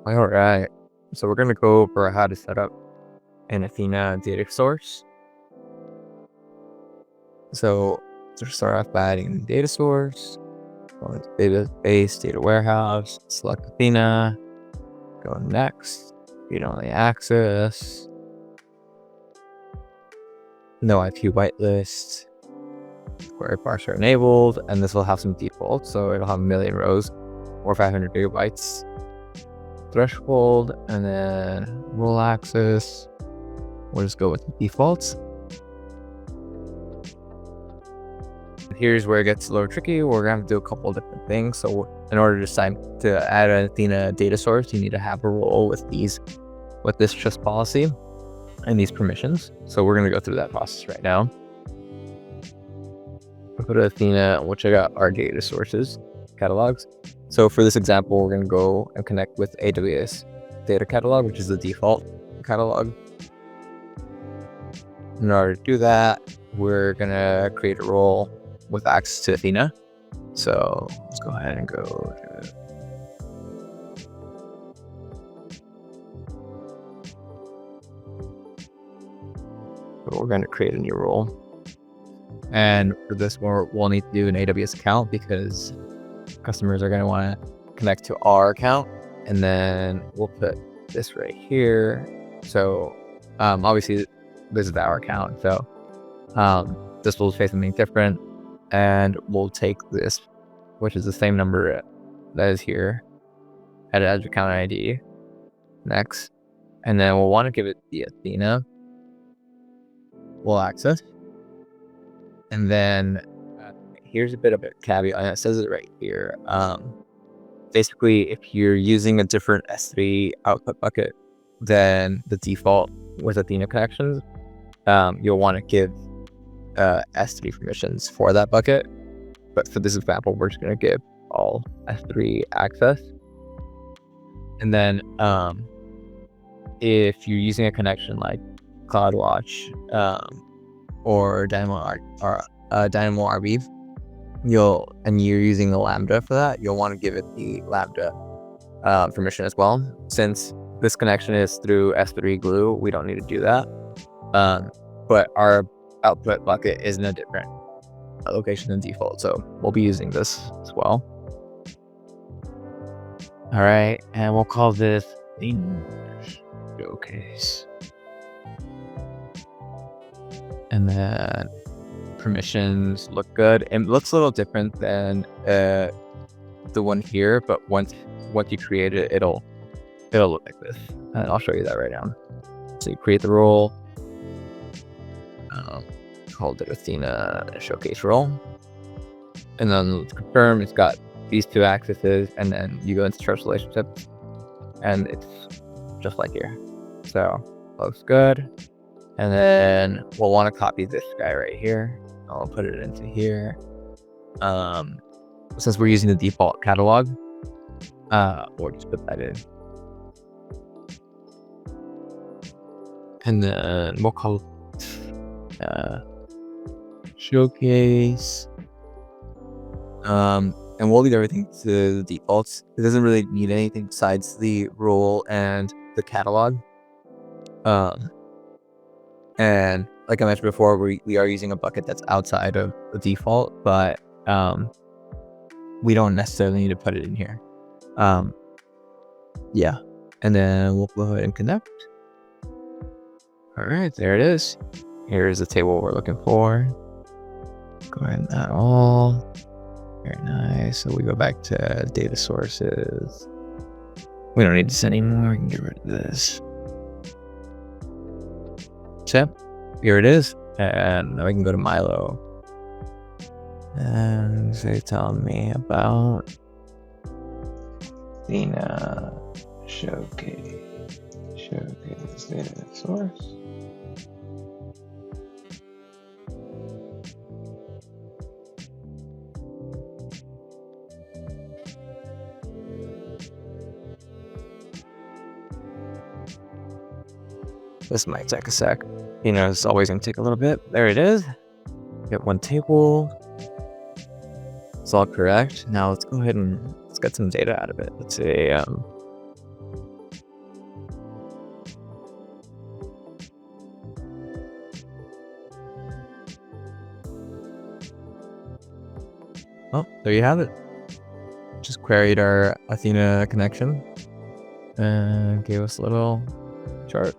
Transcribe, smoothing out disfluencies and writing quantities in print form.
All right. So we're going to go over how to set up an Athena data source. So to start off by adding the data source, go into database, data warehouse, select Athena, go next, read-only access, no IP whitelist, query parser enabled, and this will have some defaults. So it'll have 1,000,000 rows or 500 gigabytes threshold, and then role access. We'll just go with the defaults. Here's where it gets a little tricky. We're gonna have to do a couple of different things. So in order to add an Athena data source, you need to have a role with this trust policy and these permissions. So we're gonna go through that process right now. We'll go to Athena and we'll check out our data sources catalogs. So for this example, we're gonna go and connect with AWS data catalog, which is the default catalog. In order to do that, we're gonna create a role with access to Athena. So let's go ahead and go to we're going to create a new role. And for this one, we'll need to do an AWS account because customers are going to want to connect to our account. And then we'll put this right here. So obviously this is our account. So this will say something different. And we'll take this, which is the same number that is here, add it as account ID. Next. And then we'll want to give it the Athena. We'll access. And then here's a bit of a caveat. It says it right here. Basically, if you're using a different S3 output bucket than the default with Athena connections, you'll want to give S3 permissions for that bucket. But for this example, we're just going to give all S3 access. And then if you're using a connection like CloudWatch or Dynamo RB, and you're using the Lambda for that, you'll want to give it the Lambda permission as well. Since this connection is through S3 glue, we don't need to do that. But our output bucket is in a different location than default, so we'll be using this as well. All right, and we'll call this showcase. And then permissions look good. It looks a little different than the one here, but once you create it, it'll look like this. And I'll show you that right now. So you create the role. Called it Athena showcase role. And then let's confirm it's got these two accesses, and then you go into trust relationships, and it's just like here. So looks good. And then we'll want to copy this guy right here. I'll put it into here. Since we're using the default catalog, we'll just put that in. And then we'll call showcase. And we'll leave everything to the defaults. It doesn't really need anything besides the role and the catalog. And like I mentioned before, we are using a bucket that's outside of the default, but we don't necessarily need to put it in here. Yeah. And then we'll go ahead and connect. All right, there it is. Here's the table we're looking for. Go ahead and add all. Very nice. So we go back to data sources. We don't need this anymore. We can get rid of this. So here it is. And now we can go to Milo. And they tell me about Athena showcase data source. This might take a sec. It's always going to take a little bit. There it is. Get one table. It's all correct. Now let's go ahead and let's get some data out of it. Let's say Oh, there you have it. Just queried our Athena connection and gave us a little chart.